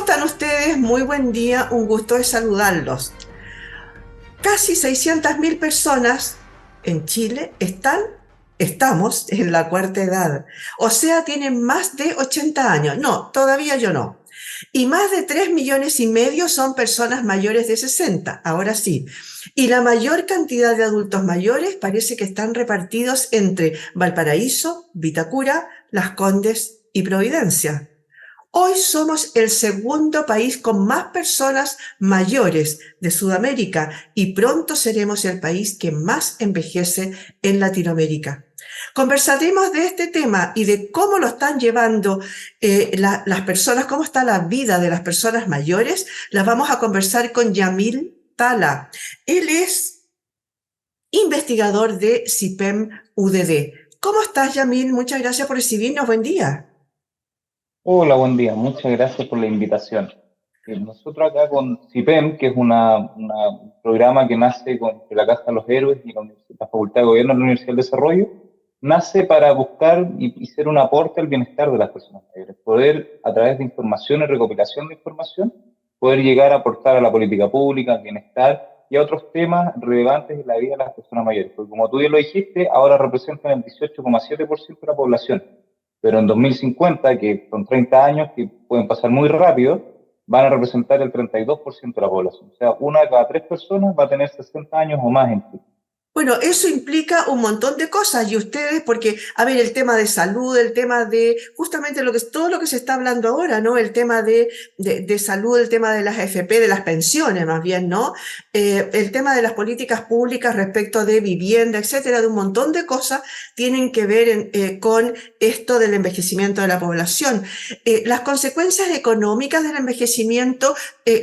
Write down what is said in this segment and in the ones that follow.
están ustedes? Muy buen día, un gusto de saludarlos. Casi 600.000 personas en Chile estamos en la cuarta edad. O sea, tienen más de 80 años. No, todavía yo no. Y más de 3,5 millones son personas mayores de 60, ahora sí. Y la mayor cantidad de adultos mayores parece que están repartidos entre Valparaíso, Vitacura, Las Condes y Providencia. Hoy somos el segundo país con más personas mayores de Sudamérica y pronto seremos el país que más envejece en Latinoamérica. Conversaremos de este tema y de cómo lo están llevando las personas, cómo está la vida de las personas mayores. Las vamos a conversar con Yamil Tala. Él es investigador de CIPEM UDD. ¿Cómo estás, Yamil? Muchas gracias por recibirnos. Buen día. Hola, buen día. Muchas gracias por la invitación. Nosotros acá con CIPEM, que es un programa que nace con la Casa de los Héroes y la Facultad de Gobierno de la Universidad del Desarrollo, nace para buscar y ser un aporte al bienestar de las personas mayores. Poder, a través de información y recopilación de información, poder llegar a aportar a la política pública, al bienestar y a otros temas relevantes en la vida de las personas mayores. Porque como tú bien lo dijiste, ahora representan el 18,7% de la población, pero en 2050, que son 30 años que pueden pasar muy rápido, van a representar el 32% de la población. O sea, una de cada tres personas va a tener 60 años o más en Chile. Bueno, eso implica un montón de cosas y ustedes, porque, a ver, el tema de salud, el tema de justamente todo lo que se está hablando ahora, ¿no? El tema de salud, el tema de las AFP, de las pensiones más bien, ¿no? El tema de las políticas públicas respecto de vivienda, etcétera, de un montón de cosas tienen que ver con esto del envejecimiento de la población. Las consecuencias económicas del envejecimiento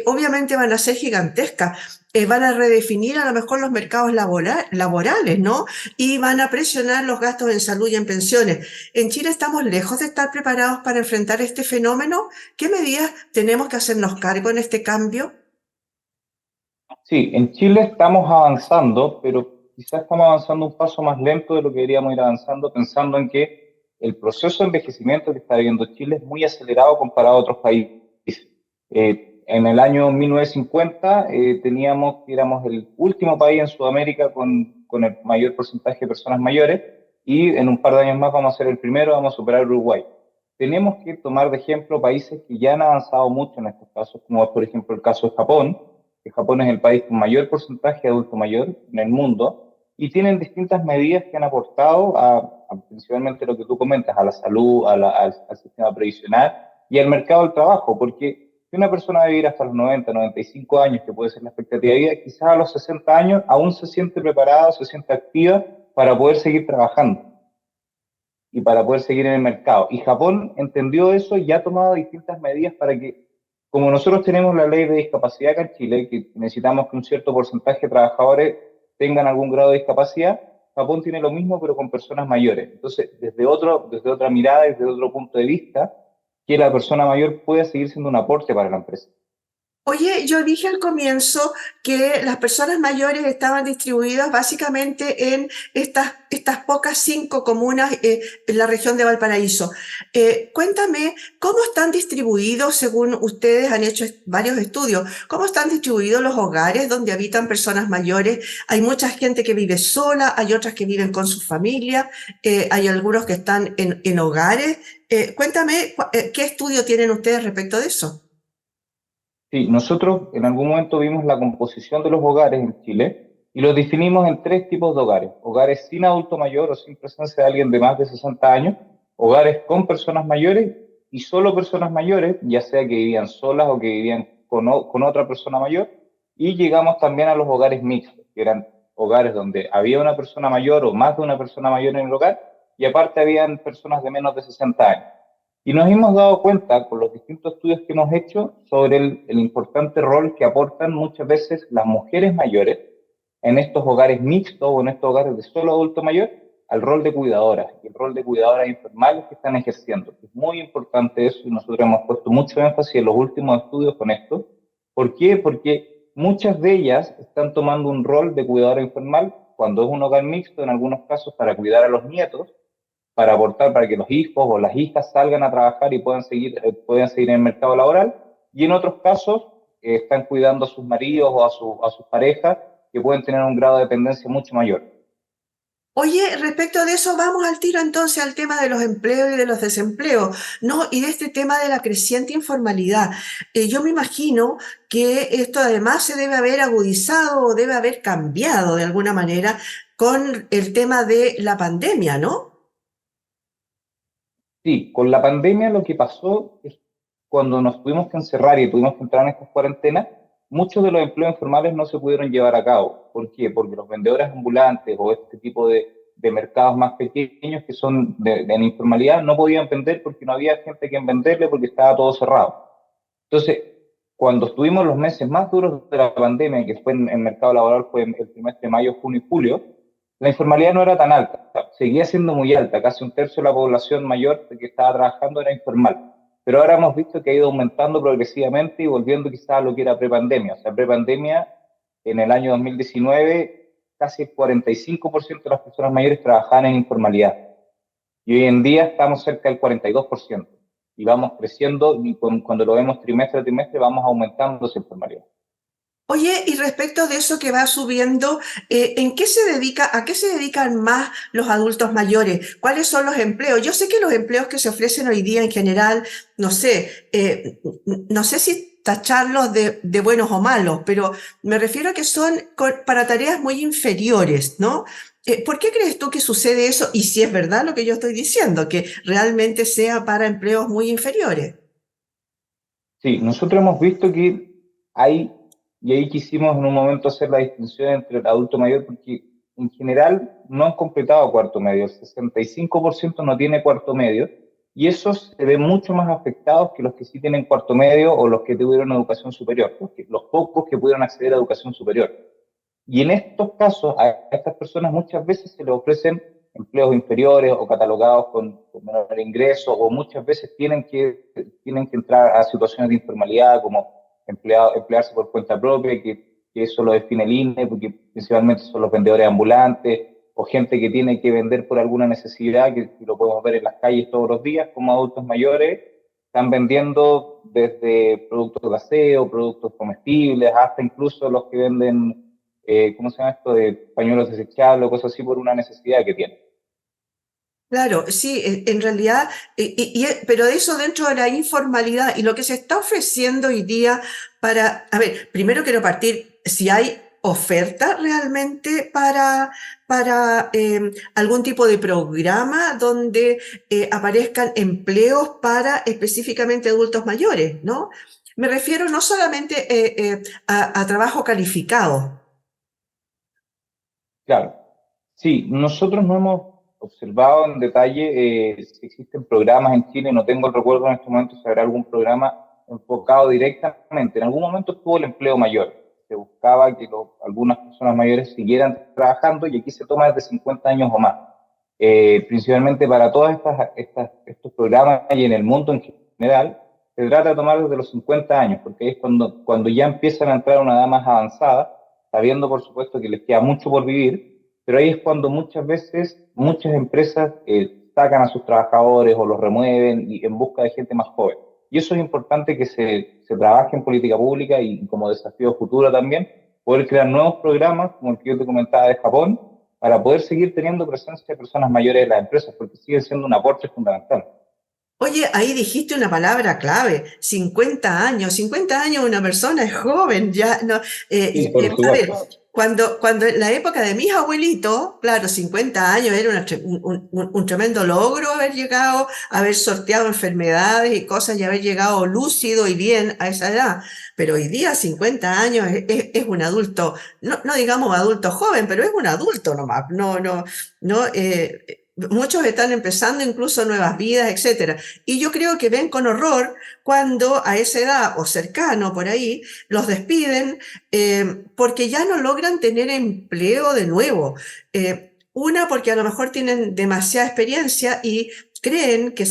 obviamente van a ser gigantescas. Van a redefinir a lo mejor los mercados laborales, ¿no? Y van a presionar los gastos en salud y en pensiones. En Chile estamos lejos de estar preparados para enfrentar este fenómeno. ¿Qué medidas tenemos que hacernos cargo en este cambio? Sí, en Chile estamos avanzando, pero quizás estamos avanzando un paso más lento de lo que deberíamos ir avanzando, pensando en que el proceso de envejecimiento que está viviendo Chile es muy acelerado comparado a otros países. En el año 1950 teníamos que éramos el último país en Sudamérica con el mayor porcentaje de personas mayores y en un par de años más vamos a ser el primero, vamos a superar Uruguay. Tenemos que tomar de ejemplo países que ya han avanzado mucho en estos casos, como es por ejemplo el caso de Japón, que Japón es el país con mayor porcentaje de adulto mayor en el mundo y tienen distintas medidas que han aportado principalmente lo que tú comentas, a la salud, al sistema previsional y al mercado del trabajo, porque si una persona va a vivir hasta los 90, 95 años, que puede ser la expectativa de vida, quizás a los 60 años aún se siente preparada, se siente activa para poder seguir trabajando y para poder seguir en el mercado. Y Japón entendió eso y ha tomado distintas medidas para que, como nosotros tenemos la ley de discapacidad acá en Chile, que necesitamos que un cierto porcentaje de trabajadores tengan algún grado de discapacidad, Japón tiene lo mismo pero con personas mayores. Entonces, desde otra mirada, desde otro punto de vista, que la persona mayor pueda seguir siendo un aporte para la empresa. Oye, yo dije al comienzo que las personas mayores estaban distribuidas básicamente en estas pocas 5 comunas en la región de Valparaíso. Cuéntame, ¿cómo están distribuidos, según ustedes han hecho varios estudios, cómo están distribuidos los hogares donde habitan personas mayores? Hay mucha gente que vive sola, hay otras que viven con su familia, hay algunos que están en hogares. Cuéntame, ¿qué estudio tienen ustedes respecto de eso? Sí, nosotros en algún momento vimos la composición de los hogares en Chile y los definimos en tres tipos de hogares. Hogares sin adulto mayor o sin presencia de alguien de más de 60 años, hogares con personas mayores y solo personas mayores, ya sea que vivían solas o que vivían con otra persona mayor. Y llegamos también a los hogares mixtos, que eran hogares donde había una persona mayor o más de una persona mayor en el hogar y aparte habían personas de menos de 60 años. Y nos hemos dado cuenta con los distintos estudios que hemos hecho sobre el importante rol que aportan muchas veces las mujeres mayores en estos hogares mixtos o en estos hogares de solo adulto mayor, al rol de cuidadoras y el rol de cuidadoras informales que están ejerciendo. Es muy importante eso y nosotros hemos puesto mucho énfasis en los últimos estudios con esto. ¿Por qué? Porque muchas de ellas están tomando un rol de cuidadora informal cuando es un hogar mixto, en algunos casos para cuidar a los nietos, para aportar para que los hijos o las hijas salgan a trabajar y puedan seguir en el mercado laboral, y en otros casos están cuidando a sus maridos o a sus parejas que pueden tener un grado de dependencia mucho mayor. Oye, respecto de eso, vamos al tiro entonces al tema de los empleos y de los desempleos, ¿no? Y de este tema de la creciente informalidad. Yo me imagino que esto además se debe haber agudizado o debe haber cambiado de alguna manera con el tema de la pandemia, ¿no? Sí, con la pandemia lo que pasó es cuando nos tuvimos que encerrar y tuvimos que entrar en estas cuarentenas, muchos de los empleos informales no se pudieron llevar a cabo. ¿Por qué? Porque los vendedores ambulantes o este tipo de mercados más pequeños que son de la informalidad no podían vender porque no había gente a quien venderle porque estaba todo cerrado. Entonces, cuando estuvimos los meses más duros de la pandemia, que fue en el mercado laboral, fue en el trimestre de mayo, junio y julio, la informalidad no era tan alta, seguía siendo muy alta, casi un tercio de la población mayor que estaba trabajando era informal. Pero ahora hemos visto que ha ido aumentando progresivamente y volviendo quizás a lo que era prepandemia. O sea, prepandemia, en el año 2019, casi el 45% de las personas mayores trabajaban en informalidad. Y hoy en día estamos cerca del 42%. Y vamos creciendo y cuando lo vemos trimestre a trimestre vamos aumentando esa informalidad. Oye, y respecto de eso que va subiendo, ¿en qué se dedica, a qué se dedican más los adultos mayores? ¿Cuáles son los empleos? Yo sé que los empleos que se ofrecen hoy día en general, no sé, no sé si tacharlos de buenos o malos, pero me refiero a que son para tareas muy inferiores, ¿no? ¿Por qué crees tú que sucede eso? Y si es verdad lo que yo estoy diciendo, que realmente sea para empleos muy inferiores. Sí, nosotros hemos visto que hay, y ahí quisimos en un momento hacer la distinción entre el adulto mayor, porque en general no han completado cuarto medio, el 65% no tiene cuarto medio, y esos se ven mucho más afectados que los que sí tienen cuarto medio o los que tuvieron educación superior, porque los pocos que pudieron acceder a educación superior. Y en estos casos, a estas personas muchas veces se les ofrecen empleos inferiores o catalogados con menor ingreso, o muchas veces tienen que entrar a situaciones de informalidad, como emplearse por cuenta propia, que eso lo define el INE, porque principalmente son los vendedores ambulantes, o gente que tiene que vender por alguna necesidad, que lo podemos ver en las calles todos los días, como adultos mayores, están vendiendo desde productos de aseo, productos comestibles, hasta incluso los que venden ¿cómo se llama esto? De pañuelos desechables o cosas así por una necesidad que tiene. Claro, sí, en realidad, pero eso dentro de la informalidad y lo que se está ofreciendo hoy día para, a ver, primero quiero partir si hay oferta realmente para algún tipo de programa donde aparezcan empleos para específicamente adultos mayores, ¿no? Me refiero no solamente a trabajo calificado. Claro. Sí, nosotros no hemos observado en detalle si existen programas en Chile, no tengo el recuerdo en este momento si habrá algún programa enfocado directamente. En algún momento estuvo el empleo mayor, se buscaba que algunas personas mayores siguieran trabajando y aquí se toma desde 50 años o más. Principalmente para todos estos programas y en el mundo en general, se trata de tomar desde los 50 años, porque es cuando ya empiezan a entrar a una edad más avanzada, sabiendo por supuesto que les queda mucho por vivir, pero ahí es cuando muchas veces muchas empresas sacan a sus trabajadores o los remueven y en busca de gente más joven. Y eso es importante que se trabaje en política pública y como desafío futuro también, poder crear nuevos programas, como el que yo te comentaba de Japón, para poder seguir teniendo presencia de personas mayores en las empresas, porque sigue siendo un aporte fundamental. Oye, ahí dijiste una palabra clave, 50 años. 50 años una persona es joven, ya no. Sí, por A ver, supuesto. cuando en la época de mis abuelitos, claro, 50 años era un tremendo logro haber llegado, haber sorteado enfermedades y cosas y haber llegado lúcido y bien a esa edad. Pero hoy día 50 años es un adulto, no digamos adulto joven, pero es un adulto nomás. No. Muchos están empezando incluso nuevas vidas, etcétera. Y yo creo que ven con horror cuando a esa edad o cercano por ahí los despiden porque ya no logran tener empleo de nuevo. Una, porque a lo mejor tienen demasiada experiencia y creen que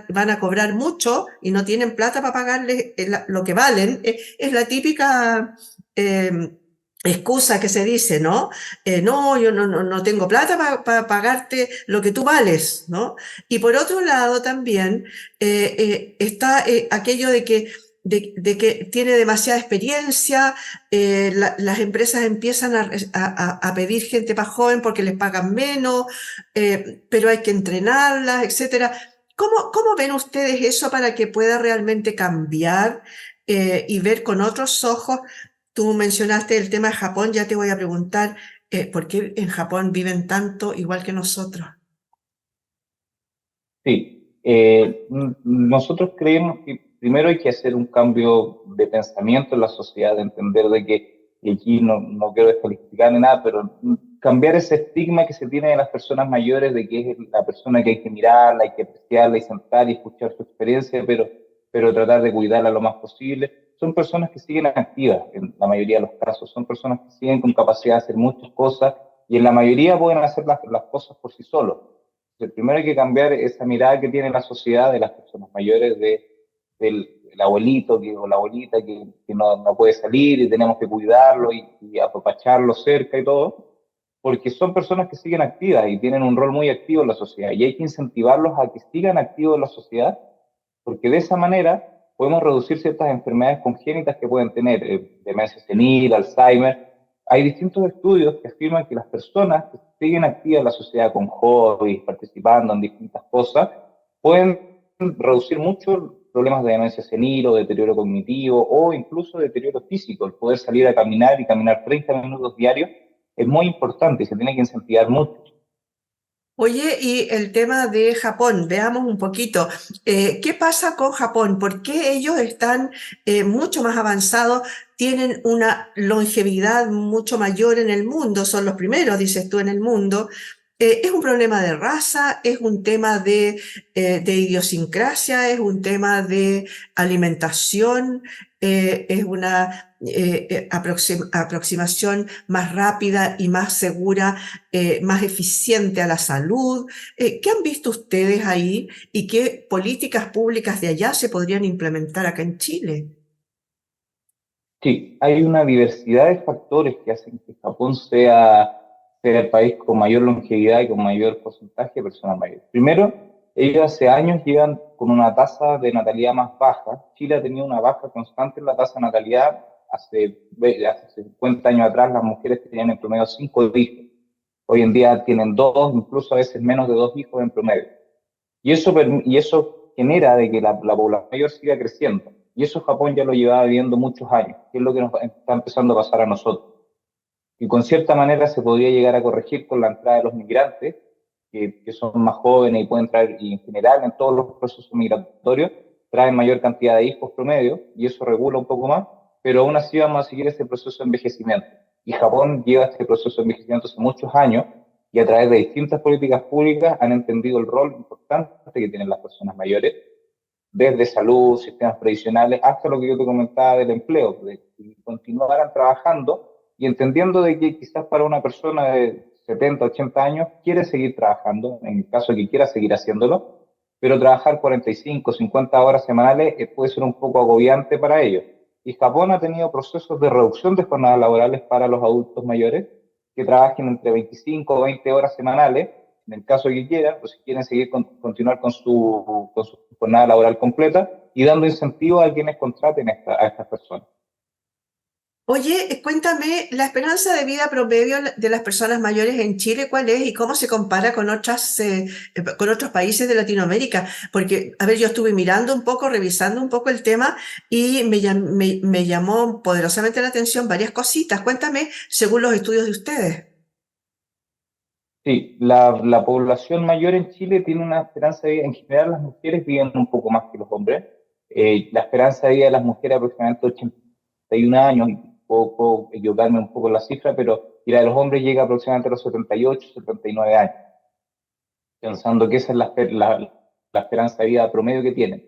van a cobrar mucho y no tienen plata para pagarles lo que valen. Es la típica excusa que se dice, ¿no? No, yo no tengo plata para pagarte lo que tú vales, ¿no? Y por otro lado también está aquello de que de que tiene demasiada experiencia, las empresas empiezan a pedir gente más joven porque les pagan menos, pero hay que entrenarlas, etcétera. ¿Cómo ven ustedes eso para que pueda realmente cambiar y ver con otros ojos? Tú mencionaste el tema de Japón, ya te voy a preguntar por qué en Japón viven tanto igual que nosotros. Sí, nosotros creemos que primero hay que hacer un cambio de pensamiento en la sociedad, de entender de que, y aquí no quiero descalificar ni nada, pero cambiar ese estigma que se tiene de las personas mayores, de que es la persona que hay que mirarla, hay que apreciarla y sentar y escuchar su experiencia, pero tratar de cuidarla lo más posible. Son personas que siguen activas en la mayoría de los casos, son personas que siguen con capacidad de hacer muchas cosas y en la mayoría pueden hacer las cosas por sí solos. Primero hay que cambiar esa mirada que tiene la sociedad de las personas mayores, del abuelito o la abuelita que no puede salir y tenemos que cuidarlo y apapacharlo cerca y todo, porque son personas que siguen activas y tienen un rol muy activo en la sociedad y hay que incentivarlos a que sigan activos en la sociedad, porque de esa manera podemos reducir ciertas enfermedades congénitas que pueden tener, demencia senil, Alzheimer. Hay distintos estudios que afirman que las personas que siguen activas en la sociedad con hobbies, participando en distintas cosas, pueden reducir mucho problemas de demencia senil o deterioro cognitivo o incluso deterioro físico. El poder salir a caminar y caminar 30 minutos diarios es muy importante y se tiene que incentivar mucho. Oye, y el tema de Japón, veamos un poquito, ¿qué pasa con Japón? ¿Por qué ellos están mucho más avanzados, tienen una longevidad mucho mayor en el mundo? Son los primeros, dices tú, en el mundo. ¿Es un problema de raza? ¿Es un tema de idiosincrasia? ¿Es un tema de alimentación? ¿Es una aproximación más rápida y más segura, más eficiente a la salud? ¿Qué han visto ustedes ahí y qué políticas públicas de allá se podrían implementar acá en Chile? Sí, hay una diversidad de factores que hacen que Japón sea el país con mayor longevidad y con mayor porcentaje de personas mayores. Primero, ellos hace años llevan con una tasa de natalidad más baja. Chile ha tenido una baja constante en la tasa de natalidad. Hace 50 años atrás las mujeres tenían en promedio 5 hijos. Hoy en día tienen 2, incluso a veces menos de 2 hijos en promedio. Y eso genera de que la población mayor siga creciendo. Y eso Japón ya lo llevaba viviendo muchos años, que es lo que nos está empezando a pasar a nosotros. Y con cierta manera se podría llegar a corregir con la entrada de los migrantes, que son más jóvenes y pueden traer, y en general en todos los procesos migratorios, traen mayor cantidad de hijos promedio, y eso regula un poco más, pero aún así vamos a seguir este proceso de envejecimiento. Y Japón lleva este proceso de envejecimiento hace muchos años, y a través de distintas políticas públicas han entendido el rol importante que tienen las personas mayores, desde salud, sistemas previsionales, hasta lo que yo te comentaba del empleo, de que continuaran trabajando y entendiendo de que quizás para una persona de 70, 80 años quiere seguir trabajando, en el caso de que quiera seguir haciéndolo, pero trabajar 45, 50 horas semanales puede ser un poco agobiante para ellos. Y Japón ha tenido procesos de reducción de jornadas laborales para los adultos mayores que trabajen entre 25 o 20 horas semanales en el caso que quieran, pues si quieren seguir continuar con su jornada laboral completa y dando incentivos a quienes contraten a estas personas. Oye, cuéntame, la esperanza de vida promedio de las personas mayores en Chile, ¿cuál es y cómo se compara con otros países de Latinoamérica? Porque, a ver, yo estuve mirando un poco, revisando un poco el tema y me llamó poderosamente la atención varias cositas. Cuéntame, según los estudios de ustedes. Sí, la población mayor en Chile tiene una esperanza de vida, en general las mujeres viven un poco más que los hombres. La esperanza de vida de las mujeres es aproximadamente 81 años, y puedo equivocarme un poco en la cifra, y la de los hombres llega aproximadamente a los 78, 79 años, pensando que esa es la esperanza de vida promedio que tienen.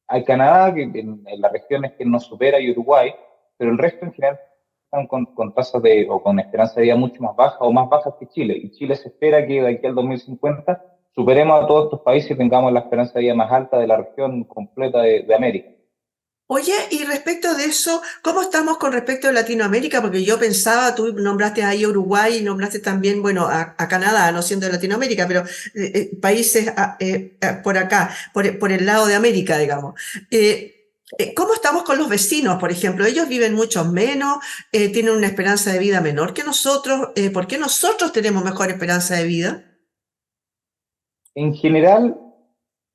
Hay Canadá, que en las regiones que nos supera, y Uruguay, pero el resto en general están con tasas o con esperanza de vida mucho más bajas o más bajas que Chile. Y Chile se espera que de aquí al 2050 superemos a todos estos países y tengamos la esperanza de vida más alta de la región completa de América. Oye, y respecto de eso, ¿cómo estamos con respecto a Latinoamérica? Porque yo pensaba, tú nombraste ahí a Uruguay y nombraste también, bueno, a Canadá, no siendo de Latinoamérica, pero países por acá, por el lado de América, digamos. Eh, ¿Cómo estamos con los vecinos, por ejemplo? Ellos viven mucho menos, tienen una esperanza de vida menor que nosotros. ¿Por qué nosotros tenemos mejor esperanza de vida? En general,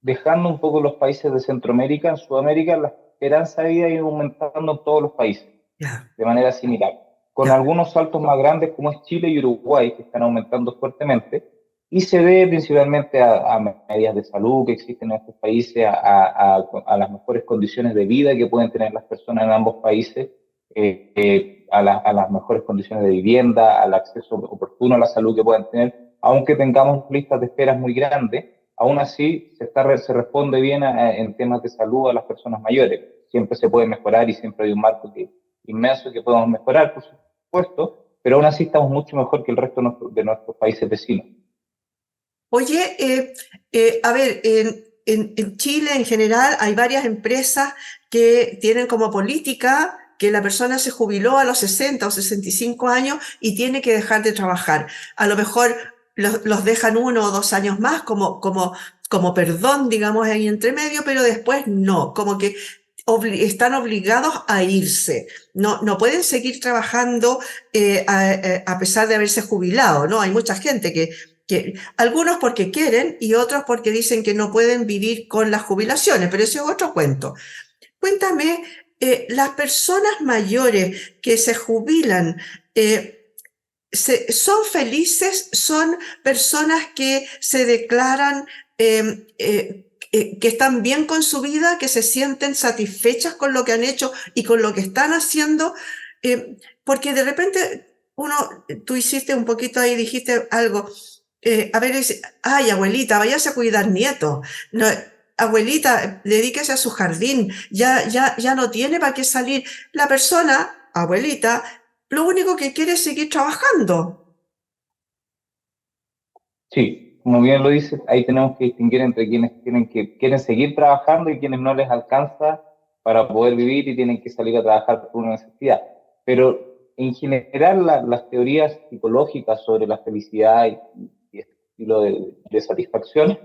dejando un poco los países de Centroamérica, en Sudamérica la esperanza de vida ha ido aumentando en todos los países Ya, de manera similar, con ya. algunos saltos más grandes como es Chile y Uruguay, que están aumentando fuertemente, y se debe principalmente a medidas de salud que existen en estos países, a las mejores condiciones de vida que pueden tener las personas en ambos países, a las mejores condiciones de vivienda, al acceso oportuno a la salud que puedan tener, aunque tengamos listas de esperas muy grandes. Aún así, se responde bien en temas de salud a las personas mayores. Siempre se puede mejorar y siempre hay un marco inmenso que podemos mejorar, por supuesto, pero aún así estamos mucho mejor que el resto de nuestros países vecinos. Oye, a ver, en Chile en general hay varias empresas que tienen como política que la persona se jubiló a los 60 o 65 años y tiene que dejar de trabajar. A lo mejor los dejan 1 o 2 años más como perdón, digamos, ahí entre medio, pero después no, como que están obligados a irse. No pueden seguir trabajando a pesar de haberse jubilado, ¿no? Hay mucha gente que algunos porque quieren y otros porque dicen que no pueden vivir con las jubilaciones, pero ese es otro cuento. Cuéntame, las personas mayores que se jubilan, ¿son felices? ¿Son personas que se declaran que están bien con su vida, que se sienten satisfechas con lo que han hecho y con lo que están haciendo? Porque de repente tú hiciste un poquito ahí, dijiste algo, a ver, ay, abuelita, váyase a cuidar nietos. No, abuelita, dedíquese a su jardín, ya no tiene para qué salir. La persona, abuelita, lo único que quiere es seguir trabajando. Sí, como bien lo dices, ahí tenemos que distinguir entre quienes quieren seguir trabajando y quienes no les alcanza para poder vivir y tienen que salir a trabajar por una necesidad. Pero en general las teorías psicológicas sobre la felicidad y este estilo de satisfacción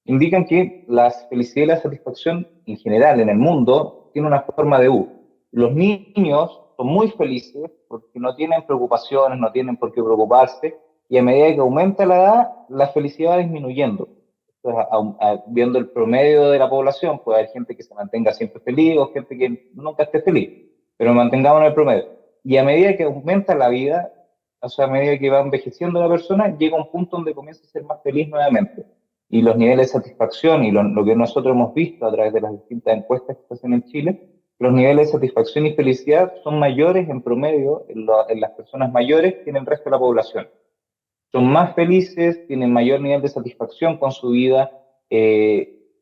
indican que la felicidad y la satisfacción en general en el mundo tiene una forma de U. Los niños son muy felices porque no tienen preocupaciones, no tienen por qué preocuparse, y a medida que aumenta la edad, la felicidad va disminuyendo. Entonces, viendo el promedio de la población, puede haber gente que se mantenga siempre feliz o gente que nunca esté feliz, pero mantengamos en el promedio. Y a medida que aumenta la vida, o sea, a medida que va envejeciendo la persona, llega un punto donde comienza a ser más feliz nuevamente y los niveles de satisfacción y lo que nosotros hemos visto a través de las distintas encuestas que se hacen en Chile, los niveles de satisfacción y felicidad son mayores en promedio en las personas mayores que en el resto de la población. Son más felices, tienen mayor nivel de satisfacción con su vida.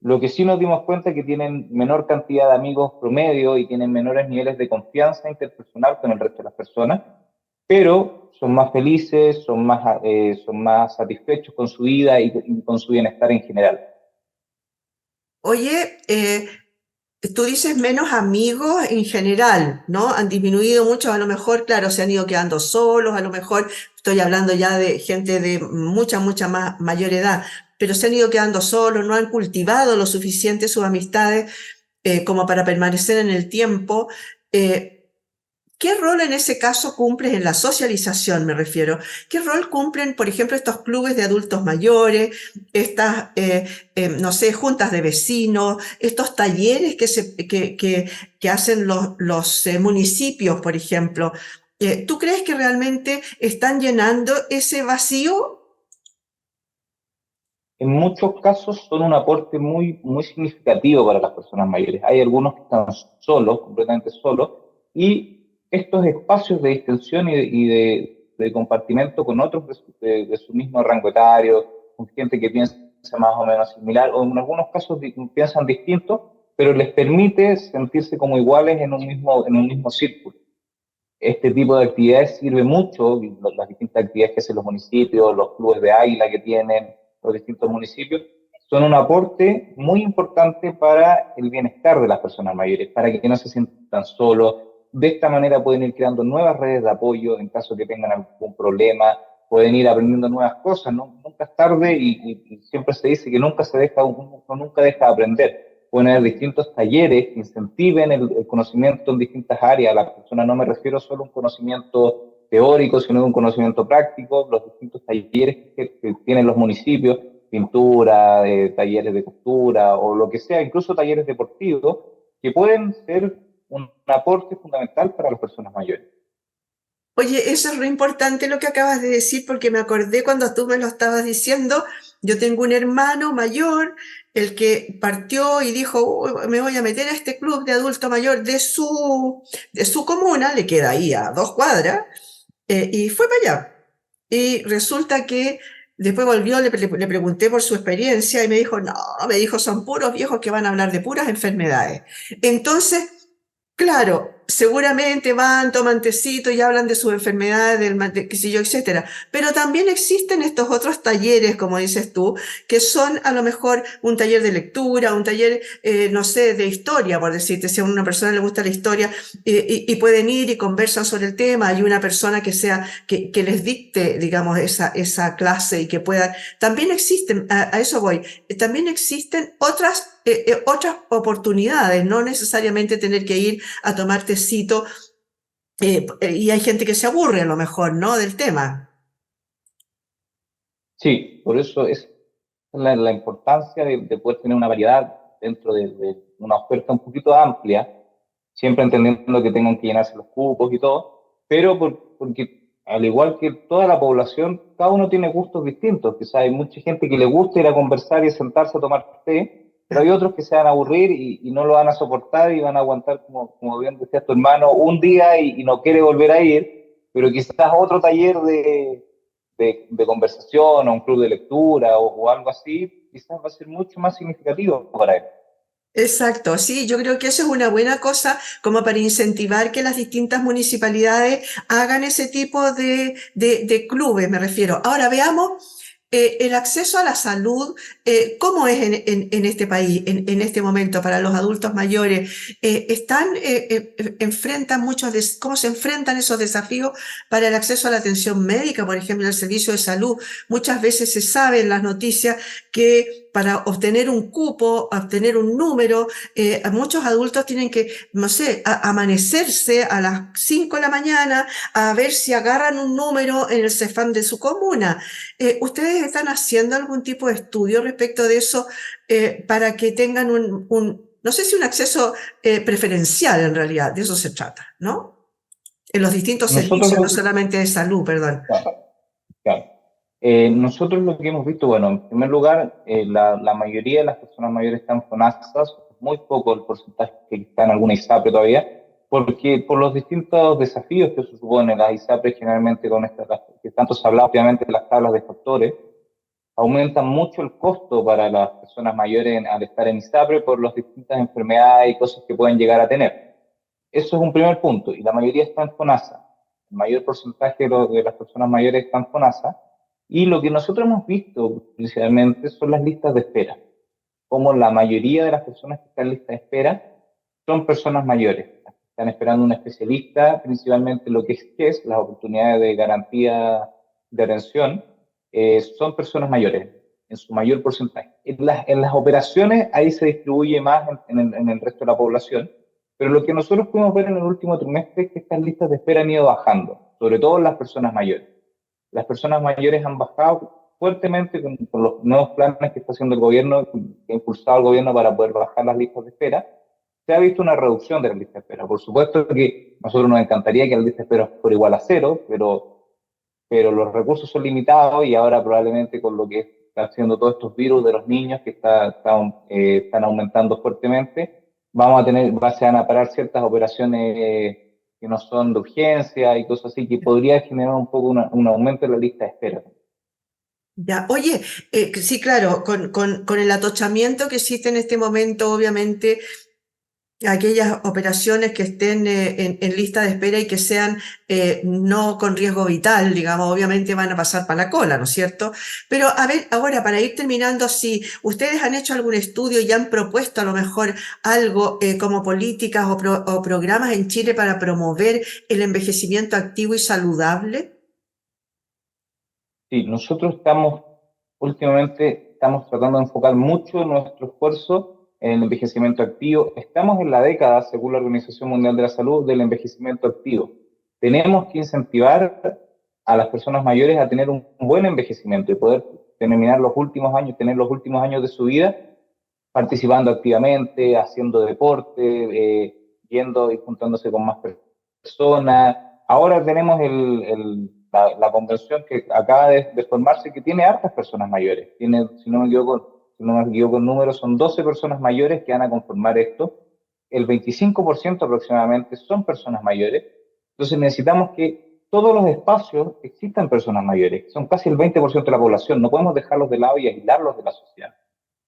Lo que sí nos dimos cuenta es que tienen menor cantidad de amigos promedio y tienen menores niveles de confianza interpersonal con el resto de las personas, pero son más felices, son más satisfechos con su vida y con su bienestar en general. Oye, tú dices menos amigos en general, ¿no? Han disminuido mucho, a lo mejor, claro, se han ido quedando solos, a lo mejor estoy hablando ya de gente de mucha más mayor edad, pero se han ido quedando solos, no han cultivado lo suficiente sus amistades como para permanecer en el tiempo. Eh, ¿Qué rol en ese caso cumplen en la socialización, me refiero? ¿Qué rol cumplen, por ejemplo, estos clubes de adultos mayores, estas, no sé, juntas de vecinos, estos talleres que hacen los municipios, por ejemplo? ¿Tú crees que realmente están llenando ese vacío? En muchos casos son un aporte muy significativo para las personas mayores. Hay algunos que están solos, completamente solos, y estos espacios de distensión de compartimento con otros de su mismo rango etario, con gente que piensa más o menos similar, o en algunos casos piensan distinto, pero les permite sentirse como iguales en un mismo círculo. Este tipo de actividades sirve mucho, las distintas actividades que hacen los municipios, los clubes de águila que tienen los distintos municipios, son un aporte muy importante para el bienestar de las personas mayores, para que no se sientan solos. De esta manera pueden ir creando nuevas redes de apoyo en caso que tengan algún problema, pueden ir aprendiendo nuevas cosas, ¿no? Nunca es tarde y siempre se dice que nunca se deja, uno nunca deja de aprender. pueden haber distintos talleres que incentiven el conocimiento en distintas áreas. A la persona no me refiero solo a un conocimiento teórico, sino a un conocimiento práctico, los distintos talleres que tienen los municipios, pintura, talleres de costura o lo que sea, incluso talleres deportivos, que pueden ser un aporte fundamental para las personas mayores. Oye, eso es lo importante lo que acabas de decir, porque me acordé cuando tú me lo estabas diciendo. Yo tengo un hermano mayor, el que partió y dijo: me voy a meter a este club de adulto mayor de su comuna, le queda ahí a 2 cuadras, y fue para allá. Y resulta que después volvió, le pregunté por su experiencia y me dijo: no, me dijo, son puros viejos que van a hablar de puras enfermedades. Entonces, claro, seguramente van, toman tecito y hablan de sus enfermedades, qué sé yo, etcétera. Pero también existen estos otros talleres, como dices tú, que son a lo mejor un taller de lectura, un taller, no sé, de historia, por decirte, si a una persona le gusta la historia, y pueden ir y conversan sobre el tema. Hay una persona que les dicte, digamos, esa clase y que puedan. También existen, a eso voy, también existen otras oportunidades, no necesariamente tener que ir a tomar tecito, y hay gente que se aburre a lo mejor, ¿no? Del tema. Sí, por eso es la importancia de poder tener una variedad dentro de una oferta un poquito amplia, siempre entendiendo que tengan que llenarse los cupos y todo, pero porque al igual que toda la población, cada uno tiene gustos distintos. Quizás hay mucha gente que le gusta ir a conversar y sentarse a tomar té, pero hay otros que se van a aburrir y no lo van a soportar y van a aguantar, como bien decía tu hermano, un día y no quiere volver a ir, pero quizás otro taller de conversación o un club de lectura o algo así, quizás va a ser mucho más significativo para él. Exacto, sí, yo creo que eso es una buena cosa como para incentivar que las distintas municipalidades hagan ese tipo de clubes, me refiero. Ahora veamos, el acceso a la salud, ¿cómo es en este país, en este momento para los adultos mayores? Enfrentan ¿cómo se enfrentan esos desafíos para el acceso a la atención médica, por ejemplo, el servicio de salud? Muchas veces se sabe en las noticias que para obtener un cupo, obtener un número, muchos adultos tienen que, no sé, amanecerse a las 5 de la mañana a ver si agarran un número en el CEFAM de su comuna. ¿Ustedes están haciendo algún tipo de estudio respecto de eso, para que tengan no sé si un acceso preferencial en realidad? De eso se trata, ¿no? En los distintos Nosotros servicios, no lo, solamente de salud, perdón. claro. Nosotros lo que hemos visto, bueno, en primer lugar, la mayoría de las personas mayores están con AXAS, muy poco el porcentaje que está en alguna ISAPRE todavía, porque por los distintos desafíos que se supone las ISAPRE generalmente con estas, que tanto se habla obviamente de las tablas de factores, aumentan mucho el costo para las personas mayores al estar en ISAPRE por las distintas enfermedades y cosas que pueden llegar a tener. Eso es un primer punto, y la mayoría está en FONASA. El mayor porcentaje de las personas mayores están en FONASA, y lo que nosotros hemos visto principalmente son las listas de espera, como la mayoría de las personas que están en lista de espera son personas mayores, están esperando un especialista, principalmente lo que es las oportunidades de garantía de atención, son personas mayores, en su mayor porcentaje. En las operaciones ahí se distribuye más en el resto de la población, pero lo que nosotros pudimos ver en el último trimestre es que estas listas de espera han ido bajando, sobre todo en las personas mayores. Las personas mayores han bajado fuertemente con los nuevos planes que está haciendo el gobierno, que ha impulsado el gobierno para poder bajar las listas de espera. Se ha visto una reducción de las listas de espera. Por supuesto que a nosotros nos encantaría que la lista de espera fuera igual a cero, pero los recursos son limitados, y ahora probablemente con lo que están haciendo todos estos virus de los niños que están aumentando fuertemente, se van a parar ciertas operaciones que no son de urgencia y cosas así, que podría generar un poco un aumento en la lista de espera. Ya, oye, sí, claro, con el atochamiento que existe en este momento, obviamente, aquellas operaciones que estén en lista de espera y que sean no con riesgo vital, digamos, obviamente van a pasar para la cola, ¿no es cierto? Pero a ver, ahora para ir terminando, si ustedes han hecho algún estudio y han propuesto a lo mejor algo, como políticas o programas en Chile para promover el envejecimiento activo y saludable. Sí, nosotros últimamente estamos tratando de enfocar mucho nuestro esfuerzo en el envejecimiento activo. Estamos en la década, según la Organización Mundial de la Salud, del envejecimiento activo. Tenemos que incentivar a las personas mayores a tener un buen envejecimiento y poder terminar los últimos años, tener los últimos años de su vida participando activamente, haciendo deporte, yendo y juntándose con más personas. Ahora tenemos la convención que acaba de formarse, que tiene hartas personas mayores. Tiene, si no me equivoco en números, son 12 personas mayores que van a conformar esto. El 25% aproximadamente son personas mayores. Entonces necesitamos que todos los espacios existan personas mayores. Son casi el 20% de la población. No podemos dejarlos de lado y aislarlos de la sociedad.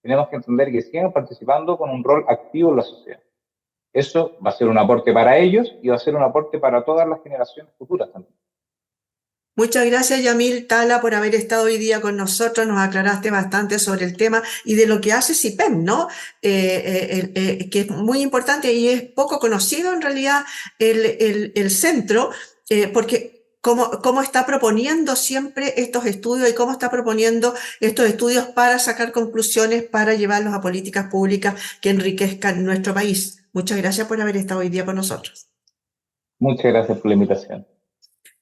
Tenemos que entender que siguen participando con un rol activo en la sociedad. Eso va a ser un aporte para ellos y va a ser un aporte para todas las generaciones futuras también. Muchas gracias, Yamil Tala, por haber estado hoy día con nosotros. Nos aclaraste bastante sobre el tema y de lo que hace CIPEM, ¿no? Que es muy importante y es poco conocido en realidad el centro, porque cómo está proponiendo siempre estos estudios y cómo está proponiendo estos estudios para sacar conclusiones, para llevarlos a políticas públicas que enriquezcan nuestro país. Muchas gracias por haber estado hoy día con nosotros. Muchas gracias por la invitación.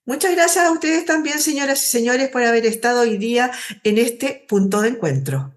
Muchas gracias a ustedes también, señoras y señores, por haber estado hoy día en este punto de encuentro.